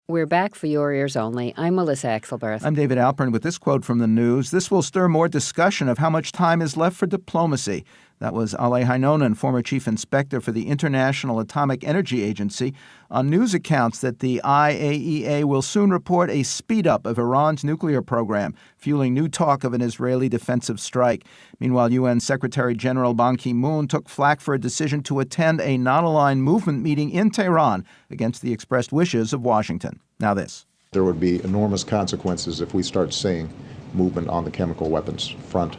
We're back for your ears only. I'm Melissa Axelberth. I'm David Alpern with this quote from the news. This will stir more discussion of how much time is left for diplomacy. That was Ale Heinonen, former chief inspector for the International Atomic Energy Agency, on news accounts that the IAEA will soon report a speed-up of Iran's nuclear program, fueling new talk of an Israeli defensive strike. Meanwhile, UN Secretary General Ban Ki-moon took flack for a decision to attend a non-aligned movement meeting in Tehran against the expressed wishes of Washington. Now this. There would be enormous consequences if we start seeing movement on the chemical weapons front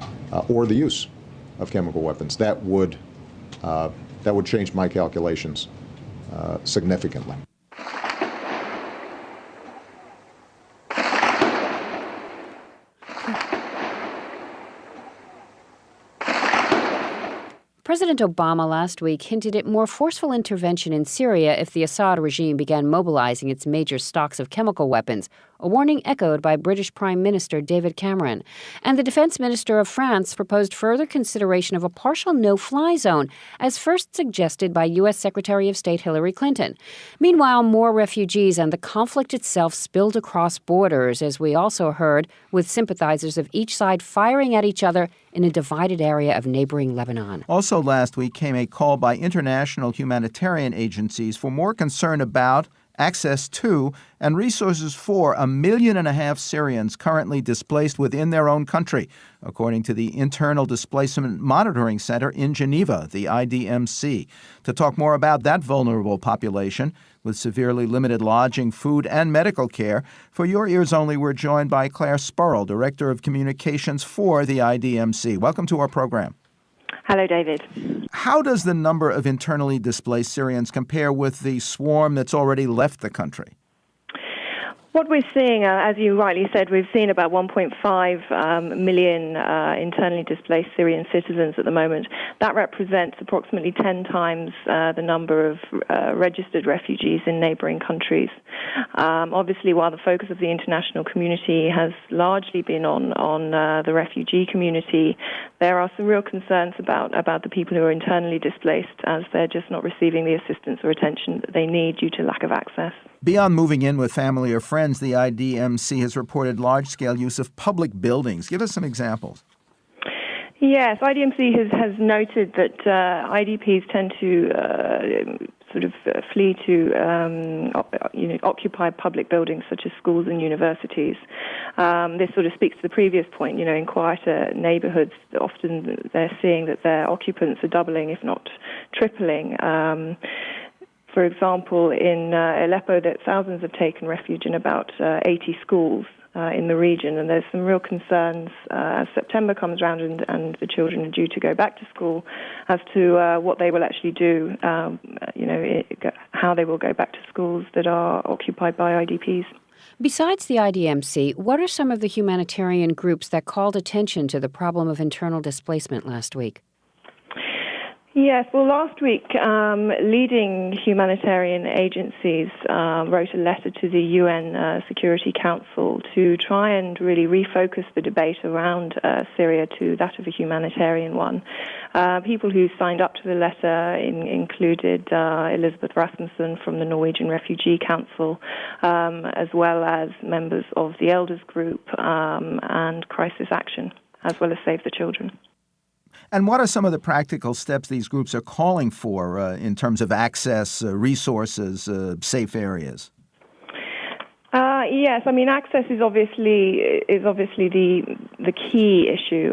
or the use of chemical weapons. That would change my calculations significantly. President Obama last week hinted at more forceful intervention in Syria if the Assad regime began mobilizing its major stocks of chemical weapons, a warning echoed by British Prime Minister David Cameron. And the Defense Minister of France proposed further consideration of a partial no-fly zone, as first suggested by U.S. Secretary of State Hillary Clinton. Meanwhile, more refugees and the conflict itself spilled across borders, as we also heard, with sympathizers of each side firing at each other in a divided area of neighboring Lebanon. Also last week came a call by international humanitarian agencies for more concern about, access to, and resources for 1.5 million Syrians currently displaced within their own country, according to the Internal Displacement Monitoring Center in Geneva, the IDMC. To talk more about that vulnerable population, with severely limited lodging, food, and medical care, for your ears only, we're joined by Clare Spurrell, Director of Communications for the IDMC. Welcome to our program. Hello, David. How does the number of internally displaced Syrians compare with the swarm that's already left the country? What we're seeing, as you rightly said, we've seen about 1.5 million internally displaced Syrian citizens at the moment. That represents approximately 10 times the number of registered refugees in neighboring countries. Obviously, while the focus of the international community has largely been on the refugee community, there are some real concerns about the people who are internally displaced, as they're just not receiving the assistance or attention that they need due to lack of access. Beyond moving in with family or friends, the IDMC has reported large-scale use of public buildings. Give us some examples. Yes, IDMC has noted that IDPs tend to flee to occupy public buildings such as schools and universities. This sort of speaks to the previous point. In quieter neighborhoods, often they're seeing that their occupants are doubling, if not tripling. For example, in Aleppo, that thousands have taken refuge in about 80 schools in the region, and there's some real concerns as September comes around and the children are due to go back to school as to what they will actually do, how they will go back to schools that are occupied by IDPs. Besides the IDMC, what are some of the humanitarian groups that called attention to the problem of internal displacement last week? Yes, well, last week, leading humanitarian agencies wrote a letter to the UN Security Council to try and really refocus the debate around Syria to that of a humanitarian one. People who signed up to the letter included Elizabeth Rasmussen from the Norwegian Refugee Council, as well as members of the Elders Group and Crisis Action, as well as Save the Children. And what are some of the practical steps these groups are calling for in terms of access, resources, safe areas? Yes, I mean, access is obviously the key issue.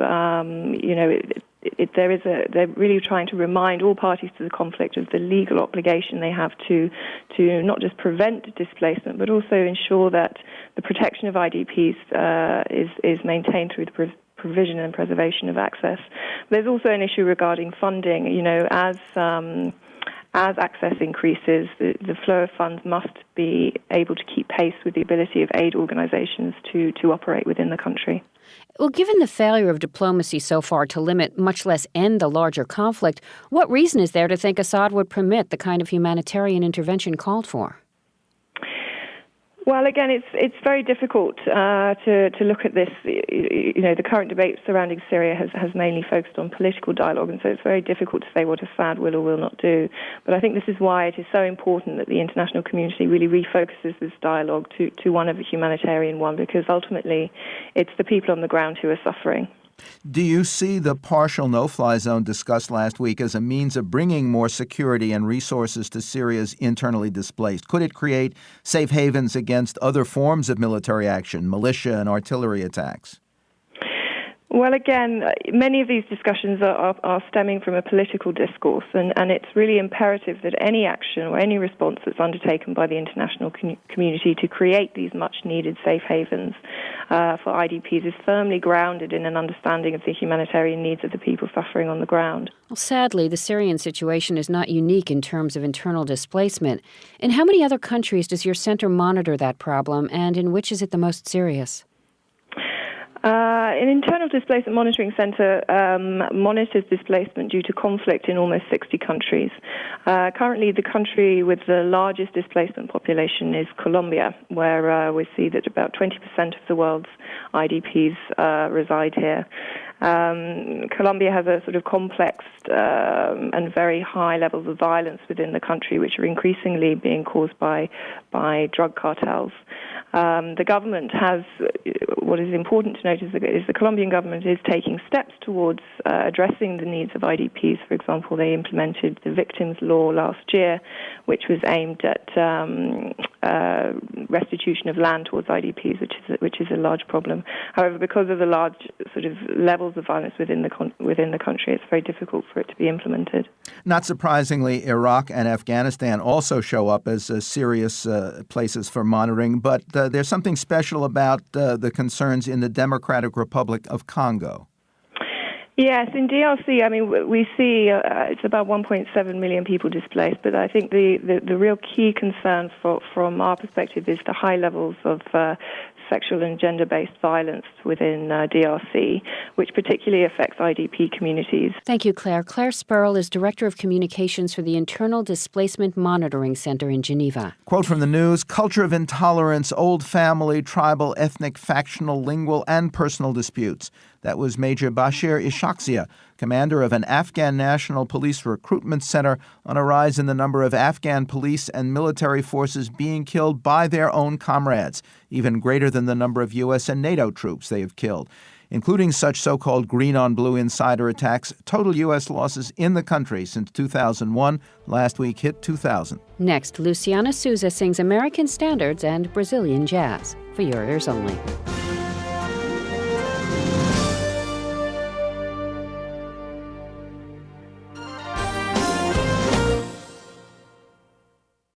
They're really trying to remind all parties to the conflict of the legal obligation they have to not just prevent displacement, but also ensure that the protection of IDPs is maintained through the provision and preservation of access. There's also an issue regarding funding. As access increases, the flow of funds must be able to keep pace with the ability of aid organizations to operate within the country. Well, given the failure of diplomacy so far to limit, much less end the larger conflict, what reason is there to think Assad would permit the kind of humanitarian intervention called for? Well, again, it's very difficult to look at this. The current debate surrounding Syria has mainly focused on political dialogue, and so it's very difficult to say what Assad will or will not do. But I think this is why it is so important that the international community really refocuses this dialogue to one of a humanitarian one, because ultimately it's the people on the ground who are suffering. Do you see the partial no-fly zone discussed last week as a means of bringing more security and resources to Syria's internally displaced? Could it create safe havens against other forms of military action, militia and artillery attacks? Well, again, many of these discussions are stemming from a political discourse, and it's really imperative that any action or any response that's undertaken by the international community to create these much-needed safe havens for IDPs is firmly grounded in an understanding of the humanitarian needs of the people suffering on the ground. Well, sadly, the Syrian situation is not unique in terms of internal displacement. In how many other countries does your center monitor that problem, and in which is it the most serious? An internal displacement monitoring centre monitors displacement due to conflict in almost 60 countries. Currently, the country with the largest displacement population is Colombia, where we see that about 20% of the world's IDPs reside here. Colombia has a sort of complex and very high levels of violence within the country, which are increasingly being caused by drug cartels. The government has, what is important to note is the Colombian government is taking steps towards addressing the needs of IDPs. For example, they implemented the Victims Law last year, which was aimed at restitution of land towards IDPs, which is a large problem. However, because of the large sort of levels of violence within the country, it's very difficult for it to be implemented. Not surprisingly, Iraq and Afghanistan also show up as serious places for monitoring, but there's something special about the concerns in the Democratic Republic of Congo. Yes, in DRC, I mean, we see it's about 1.7 million people displaced, but I think the real key concern from our perspective is the high levels of sexual and gender-based violence within DRC, which particularly affects IDP communities. Thank you, Clare. Clare Spurrell is Director of Communications for the Internal Displacement Monitoring Center in Geneva. Quote from the news: culture of intolerance, old family, tribal, ethnic, factional, lingual, and personal disputes. That was Major Bashir Ishaqzia, commander of an Afghan National Police Recruitment Center, on a rise in the number of Afghan police and military forces being killed by their own comrades, even greater than the number of U.S. and NATO troops they have killed, including such so-called green-on-blue insider attacks. Total U.S. losses in the country since 2001 last week hit 2,000. Next, Luciana Souza sings American standards and Brazilian jazz for your ears only.